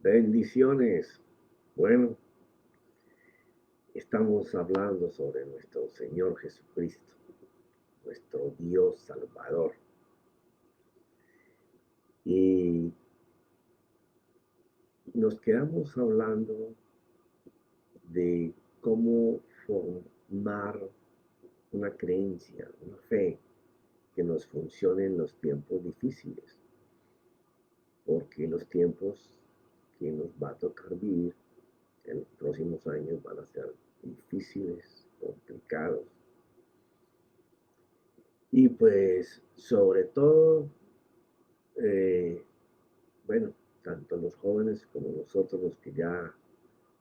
Bendiciones. Bueno, estamos hablando sobre nuestro Señor Jesucristo, nuestro Dios Salvador. Y nos quedamos hablando de cómo formar una creencia, una fe que nos funcione en los tiempos difíciles, porque los tiempos que nos va a tocar vivir en los próximos años van a ser difíciles, complicados. Y pues sobre todo, eh, bueno, tanto los jóvenes como nosotros los que ya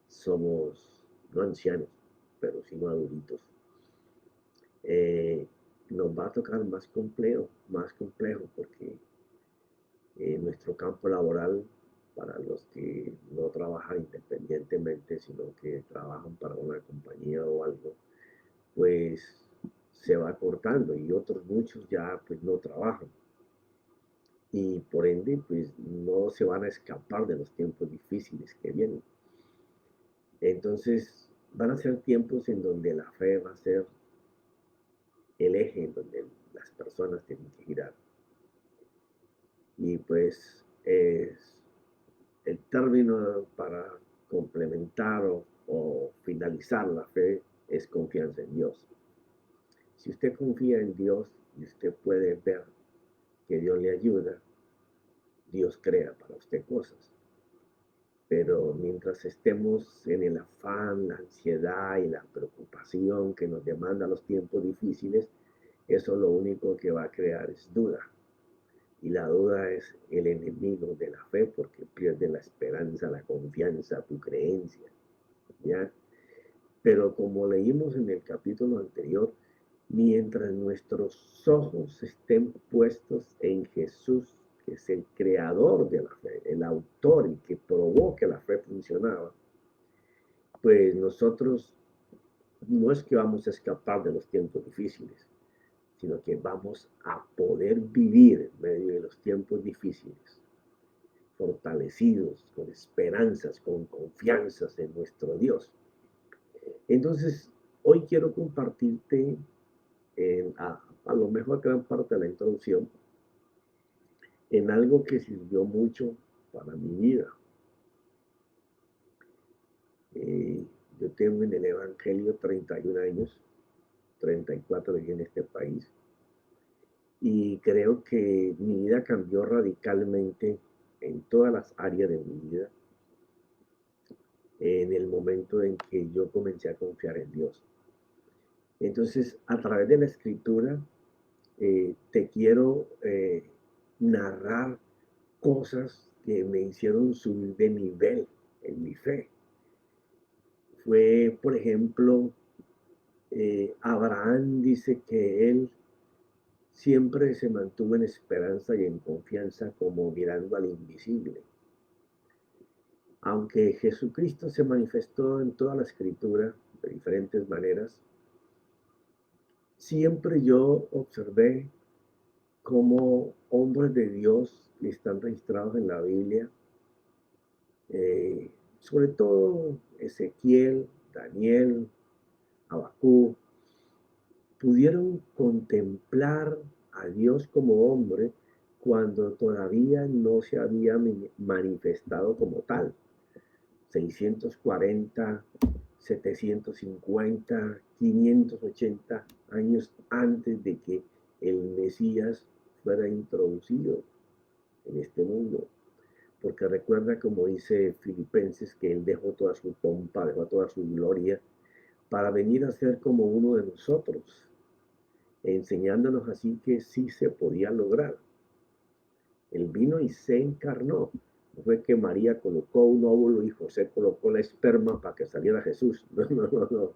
somos, no ancianos, pero sí maduritos, eh, nos va a tocar más complejo porque nuestro campo laboral, para los que no trabajan independientemente, sino que trabajan para una compañía o algo, pues se va cortando y otros muchos ya pues no trabajan y por ende pues no se van a escapar de los tiempos difíciles que vienen. Entonces van a ser tiempos en donde la fe va a ser el eje en donde las personas tienen que girar. Y pues el término para complementar o finalizar la fe es confianza en Dios. Si usted confía en Dios y usted puede ver que Dios le ayuda, Dios crea para usted cosas. Pero mientras estemos en el afán, la ansiedad y la preocupación que nos demanda los tiempos difíciles, eso lo único que va a crear es duda. Y la duda es el enemigo de la fe porque pierde la esperanza, la confianza, tu creencia. ¿Ya? Pero como leímos en el capítulo anterior, mientras nuestros ojos estén puestos en Jesús, que es el creador de la fe, el autor y que probó que la fe funcionaba, pues nosotros no es que vamos a escapar de los tiempos difíciles, sino que vamos a poder vivir en medio de los tiempos difíciles, fortalecidos, con esperanzas, con confianzas en nuestro Dios. Entonces, hoy quiero compartirte a lo mejor gran parte de la introducción en algo que sirvió mucho para mi vida. Eh, yo tengo en el Evangelio 31 años, 34 viví en este país, y creo que mi vida cambió radicalmente en todas las áreas de mi vida en el momento en que yo comencé a confiar en Dios. Entonces, a través de la escritura, te quiero narrar cosas que me hicieron subir de nivel en mi fe. Fue, por ejemplo, Abraham dice que él siempre se mantuvo en esperanza y en confianza como mirando al invisible. Aunque Jesucristo se manifestó en toda la escritura de diferentes maneras, siempre yo observé cómo hombres de Dios que están registrados en la Biblia, sobre todo Ezequiel, Daniel, Abacú, pudieron contemplar a Dios como hombre cuando todavía no se había manifestado como tal. 640, 750, 580 años antes de que el Mesías fuera introducido en este mundo. Porque recuerda, como dice Filipenses, que Él dejó toda su pompa, dejó toda su gloria para venir a ser como uno de nosotros, enseñándonos así que sí se podía lograr. Él vino y se encarnó. No fue que María colocó un óvulo y José colocó la esperma para que saliera Jesús. No, no, no, no.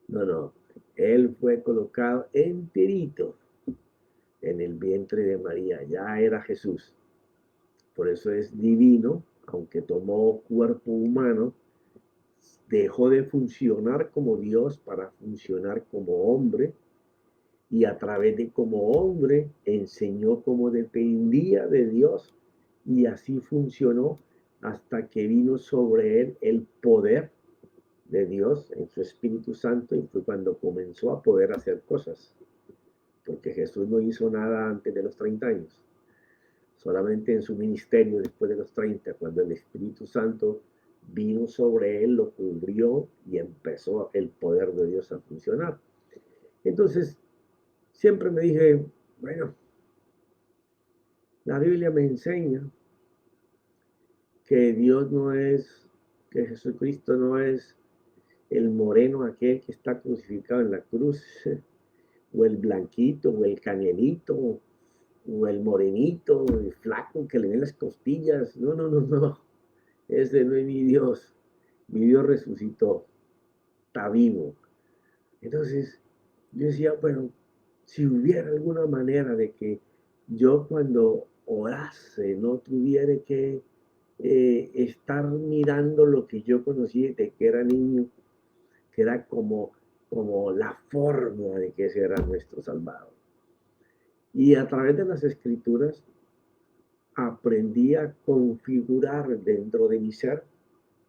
No, no. Él fue colocado enterito en el vientre de María. Ya era Jesús. Por eso es divino, aunque tomó cuerpo humano, dejó de funcionar como Dios para funcionar como hombre y a través de como hombre enseñó cómo dependía de Dios y así funcionó hasta que vino sobre él el poder de Dios en su Espíritu Santo y fue cuando comenzó a poder hacer cosas, porque Jesús no hizo nada antes de los 30 años, solamente en su ministerio después de los 30, cuando el Espíritu Santo vino sobre él, lo cubrió y empezó el poder de Dios a funcionar. Entonces, siempre me dije, bueno, la Biblia me enseña que Dios no es, que Jesucristo no es el moreno aquel que está crucificado en la cruz, o el blanquito, o el canelito, o el morenito, el flaco que le ven las costillas. No, no, no, no. Ese no es mi Dios. Mi Dios resucitó, está vivo. Entonces, yo decía, bueno, si hubiera alguna manera de que yo cuando orase no tuviera que estar mirando lo que yo conocí desde que era niño, que era como la forma de que ese era nuestro Salvador. Y a través de las escrituras aprendí a configurar dentro de mi ser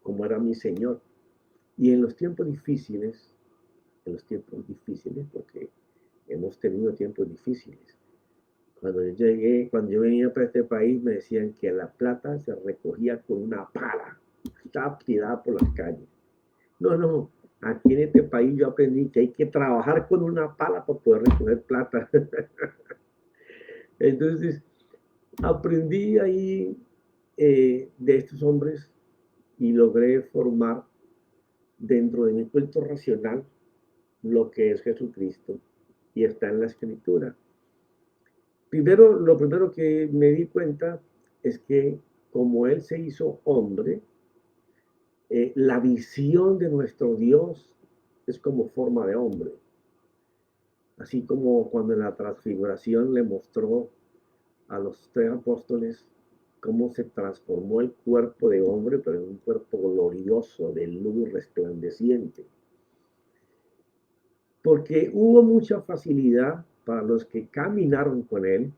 como era mi Señor. Y en los tiempos difíciles, porque hemos tenido tiempos difíciles. Cuando yo venía para este país, me decían que la plata se recogía con una pala, estaba tirada por las calles. No, no, aquí en este país yo aprendí que hay que trabajar con una pala para poder recoger plata. Entonces, aprendí ahí de estos hombres y logré formar dentro de mi culto racional lo que es Jesucristo y está en la escritura. Lo primero que me di cuenta es que como Él se hizo hombre, la visión de nuestro Dios es como forma de hombre. Así como cuando en la transfiguración le mostró a los 3 apóstoles cómo se transformó el cuerpo de hombre, pero en un cuerpo glorioso, de luz resplandeciente. Porque hubo mucha facilidad para los que caminaron con él,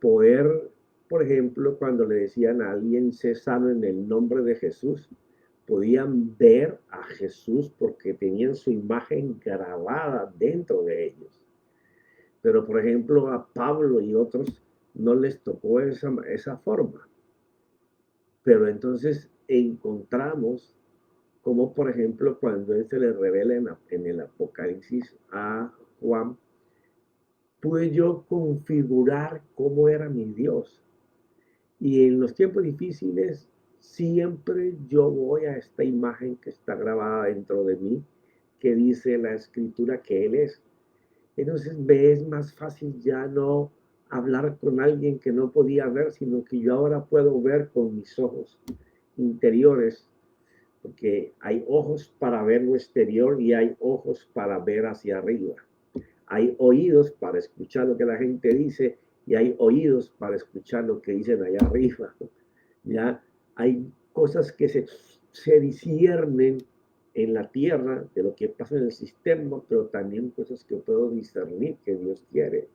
poder, por ejemplo, cuando le decían a alguien sé sano en el nombre de Jesús, podían ver a Jesús porque tenían su imagen grabada dentro de ellos. Pero, por ejemplo, a Pablo y otros no les tocó esa forma. Pero entonces encontramos como, por ejemplo, cuando él se le revela en el Apocalipsis a Juan, pude yo configurar cómo era mi Dios. Y en los tiempos difíciles, siempre yo voy a esta imagen que está grabada dentro de mí, que dice la escritura que Él es. Entonces me es más fácil ya no hablar con alguien que no podía ver, sino que yo ahora puedo ver con mis ojos interiores, porque hay ojos para ver lo exterior y hay ojos para ver hacia arriba. Hay oídos para escuchar lo que la gente dice y hay oídos para escuchar lo que dicen allá arriba. Ya hay cosas que se disciernen en la tierra de lo que pasa en el sistema, pero también cosas que puedo discernir que Dios quiere.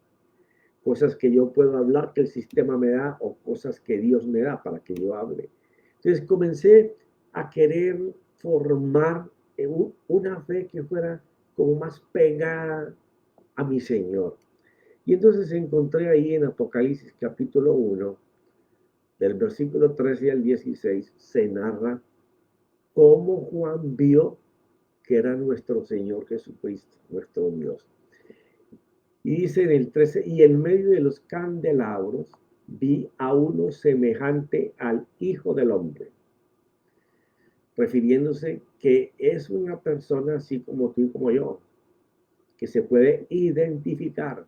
Cosas que yo puedo hablar que el sistema me da o cosas que Dios me da para que yo hable. Entonces comencé a querer formar una fe que fuera como más pegada a mi Señor. Y entonces encontré ahí en Apocalipsis capítulo 1, del versículo 13 al 16, se narra cómo Juan vio que era nuestro Señor Jesucristo, nuestro Dios. Y dice en el 13, y en medio de los candelabros vi a uno semejante al Hijo del Hombre, refiriéndose que es una persona así como tú y como yo, que se puede identificar,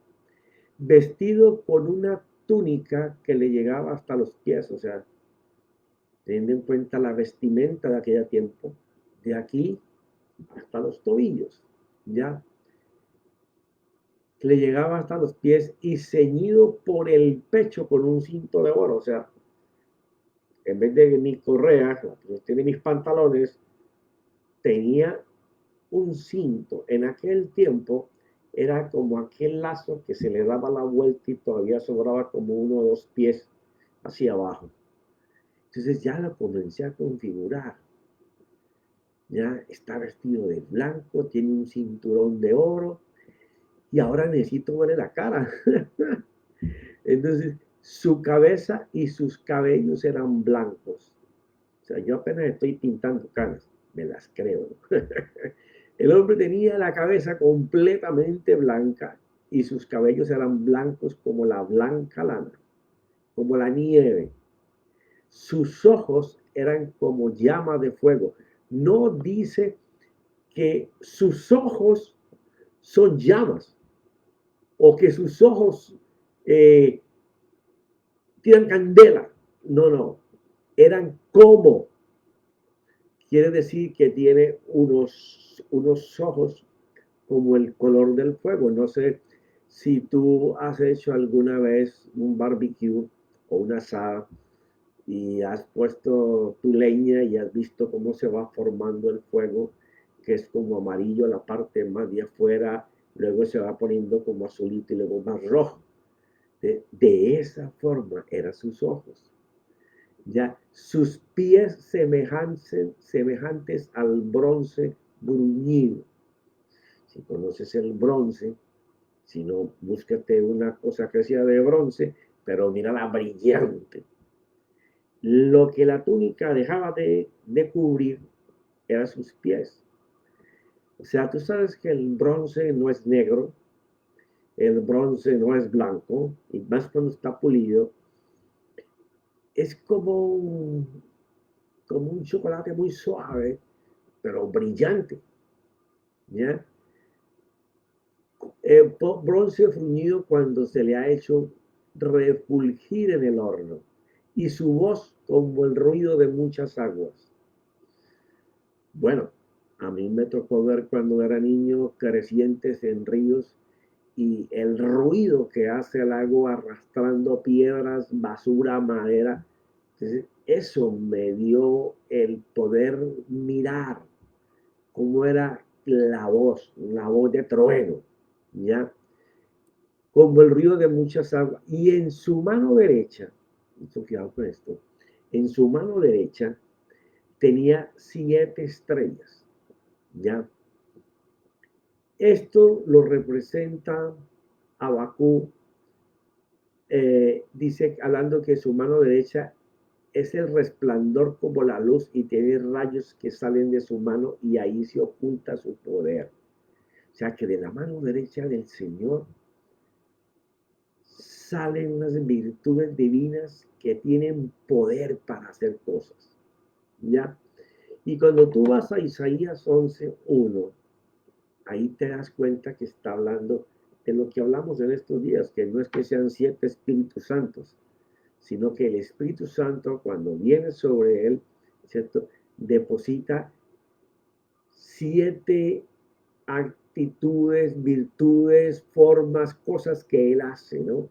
vestido con una túnica que le llegaba hasta los pies, o sea, teniendo en cuenta la vestimenta de aquel tiempo, de aquí hasta los tobillos, ya, que le llegaba hasta los pies y ceñido por el pecho con un cinto de oro, o sea, en vez de mi correa, la que tiene mis pantalones, tenía un cinto. En aquel tiempo era como aquel lazo que se le daba la vuelta y todavía sobraba como 1 o 2 pies hacia abajo. Entonces ya lo comencé a configurar. Ya está vestido de blanco, tiene un cinturón de oro y ahora necesito verle la cara. Entonces su cabeza y sus cabellos eran blancos. O sea, yo apenas estoy pintando canas, me las creo, ¿no? El hombre tenía la cabeza completamente blanca y sus cabellos eran blancos como la blanca lana, como la nieve. Sus ojos eran como llama de fuego. No dice que sus ojos son llamas o que sus ojos eh, tiran candela. No, no. Eran como. Quiere decir que tiene unos ojos como el color del fuego. No sé si tú has hecho alguna vez un barbecue o una asada y has puesto tu leña y has visto cómo se va formando el fuego, que es como amarillo la parte más de afuera, luego se va poniendo como azulito y luego más rojo. De esa forma eran sus ojos. Ya sus pies semejantes al bronce bruñido. Si conoces el bronce, si no, búscate una cosa que sea de bronce, pero mira la brillante. Lo que la túnica dejaba de cubrir eran sus pies. O sea, tú sabes que el bronce no es negro, el bronce no es blanco, y más cuando está pulido, es como un chocolate muy suave, pero brillante. ¿Ya? Bronce fruñido cuando se le ha hecho refulgir en el horno, y su voz como el ruido de muchas aguas. Bueno, a mí me tocó ver cuando era niño crecientes en ríos y el ruido que hace el agua arrastrando piedras, basura, madera. Entonces, eso me dio el poder mirar cómo era la voz de trueno, ¿ya? Como el ruido de muchas aguas. Y en su mano derecha, fijaos con esto, en su mano derecha tenía 7 estrellas, ¿ya? Esto lo representa Abacú, dice, hablando que su mano derecha es el resplandor como la luz y tiene rayos que salen de su mano y ahí se oculta su poder. O sea que de la mano derecha del Señor salen unas virtudes divinas que tienen poder para hacer cosas, ¿ya? Y cuando tú vas a Isaías 11:1, ahí te das cuenta que está hablando de lo que hablamos en estos días, que no es que sean 7 Espíritus Santos, sino que el Espíritu Santo, cuando viene sobre él, ¿cierto? Deposita 7 actitudes, virtudes, formas, cosas que él hace, ¿no?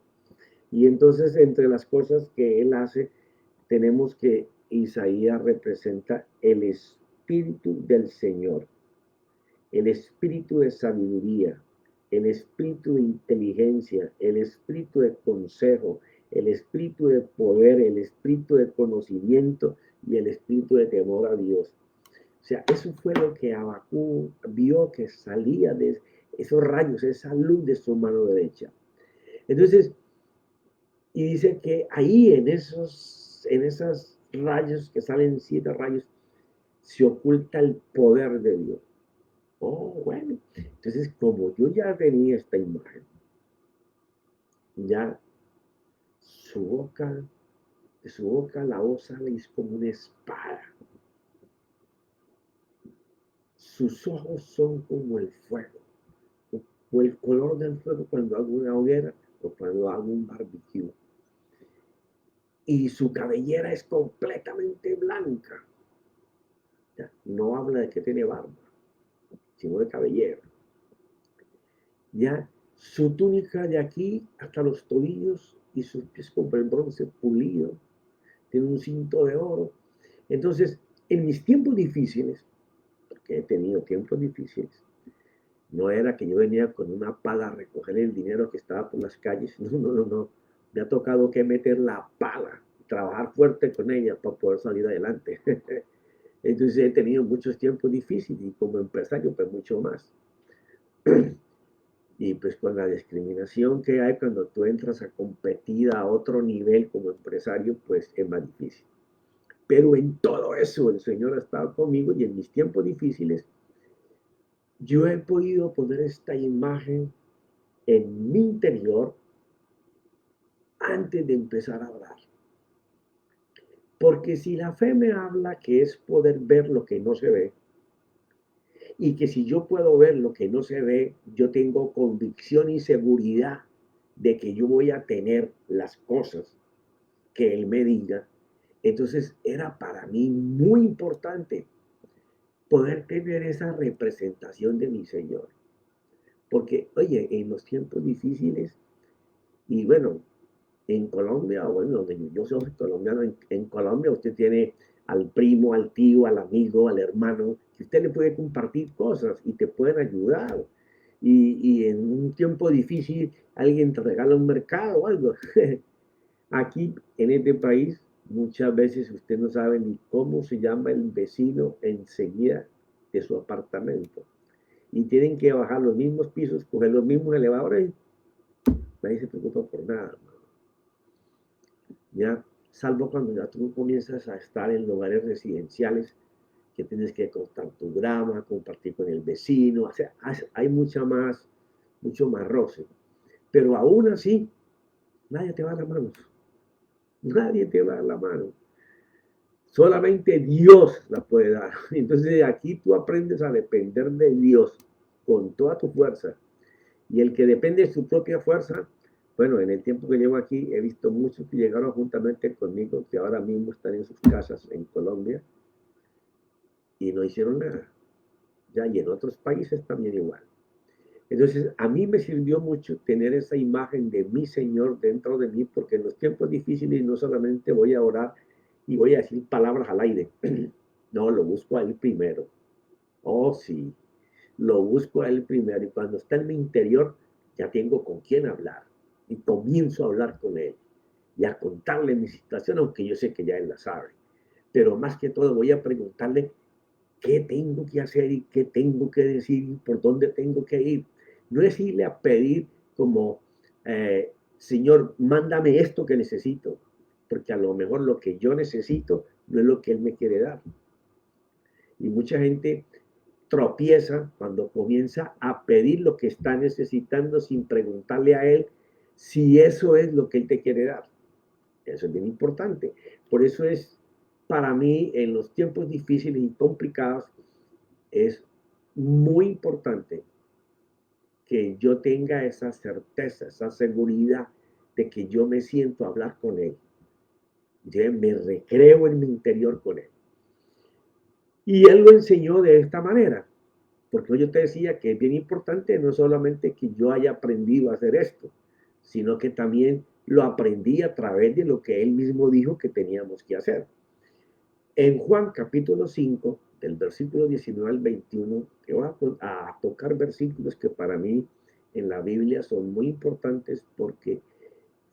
Y entonces, entre las cosas que él hace, tenemos que Isaías representa el Espíritu del Señor, el espíritu de sabiduría, el espíritu de inteligencia, el espíritu de consejo, el espíritu de poder, el espíritu de conocimiento y el espíritu de temor a Dios. O sea, eso fue lo que Abacú vio que salía de esos rayos, esa luz de su mano derecha. Entonces, y dice que ahí en esos rayos que salen 7 rayos, se oculta el poder de Dios. Oh, bueno. Entonces, como yo ya tenía esta imagen, ya su boca, de su boca la voz sale es como una espada. Sus ojos son como el fuego, o el color del fuego cuando hago una hoguera o cuando hago un barbecue. Y su cabellera es completamente blanca. Ya, no habla de que tiene barba, sino de cabellera. Ya su túnica de aquí hasta los tobillos y sus pies como el bronce pulido, tiene un cinto de oro. Entonces, en mis tiempos difíciles, porque he tenido tiempos difíciles, no era que yo venía con una pala a recoger el dinero que estaba por las calles, no, no, no, no. Me ha tocado que meter la pala trabajar fuerte con ella para poder salir adelante. Entonces he tenido muchos tiempos difíciles y como empresario pues mucho más. Y pues con la discriminación que hay cuando tú entras a competir a otro nivel como empresario, pues es más difícil. Pero en todo eso el Señor ha estado conmigo y en mis tiempos difíciles yo he podido poner esta imagen en mi interior antes de empezar a hablar. Porque si la fe me habla que es poder ver lo que no se ve, y que si yo puedo ver lo que no se ve, yo tengo convicción y seguridad de que yo voy a tener las cosas que Él me diga, entonces era para mí muy importante poder tener esa representación de mi Señor. Porque, oye, en los tiempos difíciles, y bueno, en Colombia, bueno, donde yo soy colombiano, en Colombia usted tiene al primo, al tío, al amigo, al hermano, que usted le puede compartir cosas y te pueden ayudar. Y en un tiempo difícil alguien te regala un mercado o algo. Aquí en este país muchas veces usted no sabe ni cómo se llama el vecino enseguida de su apartamento. Y tienen que bajar los mismos pisos, coger los mismos elevadores y nadie se preocupa por nada. ¿Ya? Salvo cuando ya tú comienzas a estar en lugares residenciales que tienes que cortar tu grama, compartir con el vecino, o sea, hay mucho más roce. Pero aún así, nadie te va a dar la mano. Nadie te va a dar la mano. Solamente Dios la puede dar. Entonces aquí tú aprendes a depender de Dios con toda tu fuerza. Y el que depende de su propia fuerza, bueno, en el tiempo que llevo aquí he visto muchos que llegaron juntamente conmigo, que ahora mismo están en sus casas en Colombia y no hicieron nada. Ya, y en otros países también igual. Entonces, a mí me sirvió mucho tener esa imagen de mi Señor dentro de mí, porque en los tiempos difíciles no solamente voy a orar y voy a decir palabras al aire. No, lo busco a Él primero. Oh, sí, lo busco a Él primero. Y cuando está en mi interior, ya tengo con quién hablar. Y comienzo a hablar con Él y a contarle mi situación, aunque yo sé que ya Él la sabe. Pero más que todo voy a preguntarle qué tengo que hacer y qué tengo que decir y por dónde tengo que ir. No es irle a pedir como, Señor, mándame esto que necesito, porque a lo mejor lo que yo necesito no es lo que Él me quiere dar. Y mucha gente tropieza cuando comienza a pedir lo que está necesitando sin preguntarle a Él si eso es lo que Él te quiere dar. Eso es bien importante. Por eso es, para mí, en los tiempos difíciles y complicados, es muy importante que yo tenga esa certeza, esa seguridad de que yo me siento a hablar con Él. Yo me recreo en mi interior con Él. Y Él lo enseñó de esta manera, porque yo te decía que es bien importante no solamente que yo haya aprendido a hacer esto, sino que también lo aprendí a través de lo que Él mismo dijo que teníamos que hacer. En Juan capítulo 5, del versículo 19 al 21, que voy a tocar versículos que para mí en la Biblia son muy importantes porque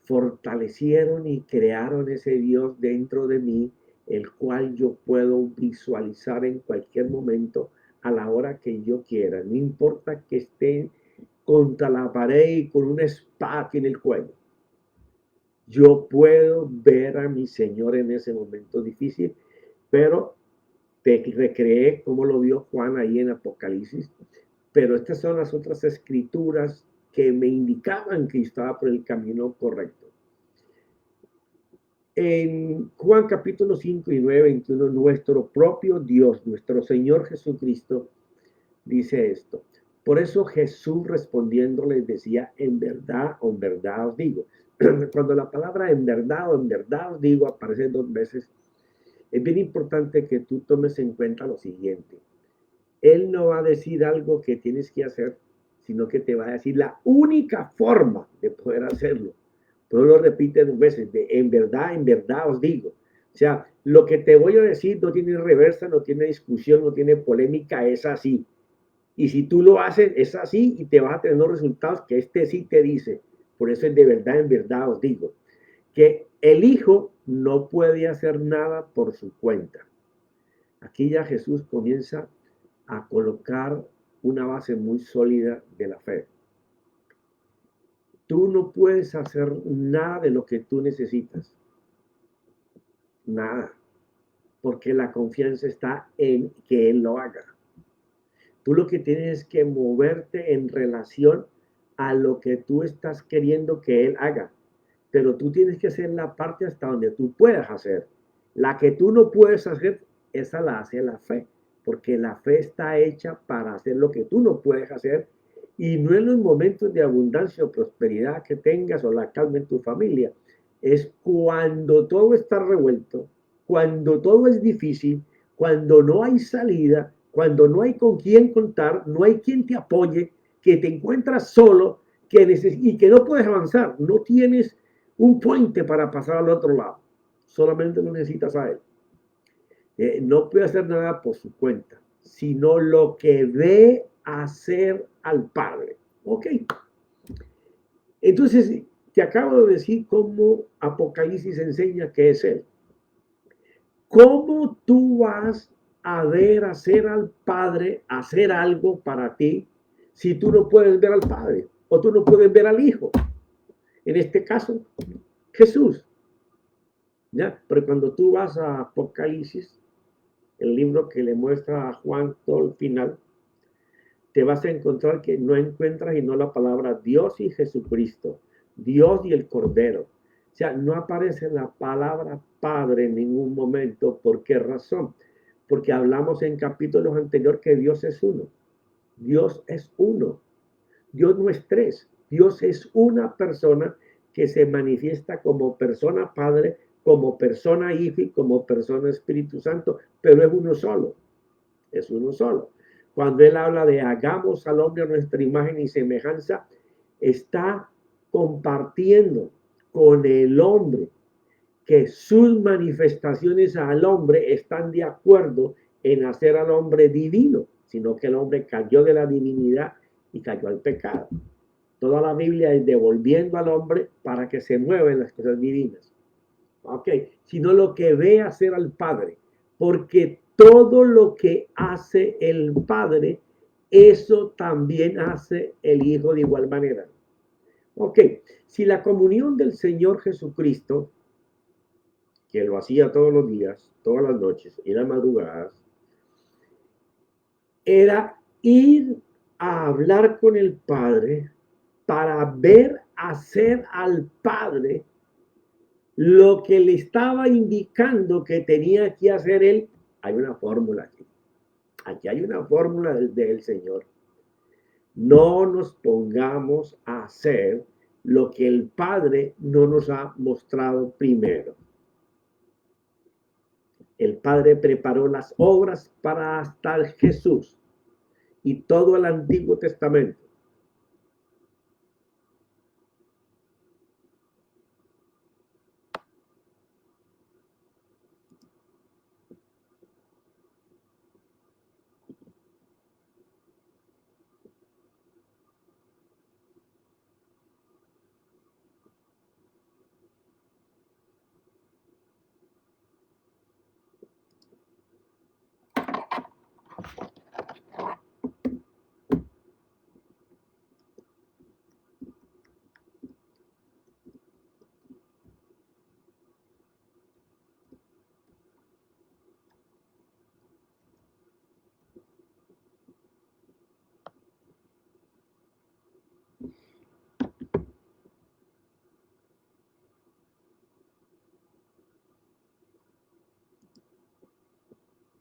fortalecieron y crearon ese Dios dentro de mí, el cual yo puedo visualizar en cualquier momento a la hora que yo quiera. No importa que esté contra la pared y con una espada en el cuello. Yo puedo ver a mi Señor en ese momento difícil, pero te recreé como lo vio Juan ahí en Apocalipsis, pero estas son las otras escrituras que me indicaban que estaba por el camino correcto. En Juan capítulo 5 y 9, 21, nuestro propio Dios, nuestro Señor Jesucristo, dice esto. Por eso Jesús respondiendo les decía, en verdad o en verdad os digo. Cuando la palabra en verdad o en verdad os digo aparece dos veces, es bien importante que tú tomes en cuenta lo siguiente. Él no va a decir algo que tienes que hacer, sino que te va a decir la única forma de poder hacerlo. Pero lo repite dos veces, de en verdad os digo. O sea, lo que te voy a decir no tiene reversa, no tiene discusión, no tiene polémica, es así. Y si tú lo haces, es así y te vas a tener los resultados que este sí te dice. Por eso es de verdad, en verdad os digo. Que el Hijo no puede hacer nada por su cuenta. Aquí ya Jesús comienza a colocar una base muy sólida de la fe. Tú no puedes hacer nada de lo que tú necesitas. Nada. Porque la confianza está en que Él lo haga. Tú lo que tienes que moverte en relación a lo que tú estás queriendo que Él haga. Pero tú tienes que hacer la parte hasta donde tú puedas hacer. La que tú no puedes hacer, esa la hace la fe. Porque la fe está hecha para hacer lo que tú no puedes hacer. Y no en los momentos de abundancia o prosperidad que tengas o la calma en tu familia. Es cuando todo está revuelto, cuando todo es difícil, cuando no hay salida, cuando no hay con quién contar, no hay quien te apoye, que te encuentras solo y que no puedes avanzar, no tienes un puente para pasar al otro lado, solamente lo necesitas a Él. No puede hacer nada por su cuenta, sino lo que ve hacer al Padre. ¿Ok? Entonces, te acabo de decir cómo Apocalipsis enseña que es Él. ¿Cómo tú vas a ver hacer al Padre hacer algo para ti si tú no puedes ver al Padre o tú no puedes ver al Hijo? En este caso, Jesús. ¿Ya? Pero cuando tú vas a Apocalipsis, el libro que le muestra a Juan todo el final, te vas a encontrar que no encuentras y no la palabra Dios y Jesucristo, Dios y el Cordero. O sea, no aparece la palabra Padre en ningún momento. ¿Por qué razón? Porque hablamos en capítulos anteriores que Dios es uno. Dios es uno. Dios no es tres. Dios es una persona que se manifiesta como persona Padre, como persona Hijo y como persona Espíritu Santo, pero es uno solo. Es uno solo. Cuando Él habla de hagamos al hombre a nuestra imagen y semejanza, está compartiendo con el hombre que sus manifestaciones al hombre están de acuerdo en hacer al hombre divino, sino que el hombre cayó de la divinidad y cayó al pecado. Toda la Biblia es devolviendo al hombre para que se mueva en las cosas divinas. Ok, sino lo que ve hacer al Padre, porque todo lo que hace el Padre, eso también hace el Hijo de igual manera. Ok, si la comunión del Señor Jesucristo, que lo hacía todos los días, todas las noches y las madrugadas, era ir a hablar con el Padre para ver hacer al Padre lo que le estaba indicando que tenía que hacer él. Hay una fórmula aquí. Aquí hay una fórmula del Señor. No nos pongamos a hacer lo que el Padre no nos ha mostrado primero. El Padre preparó las obras para hasta Jesús y todo el Antiguo Testamento.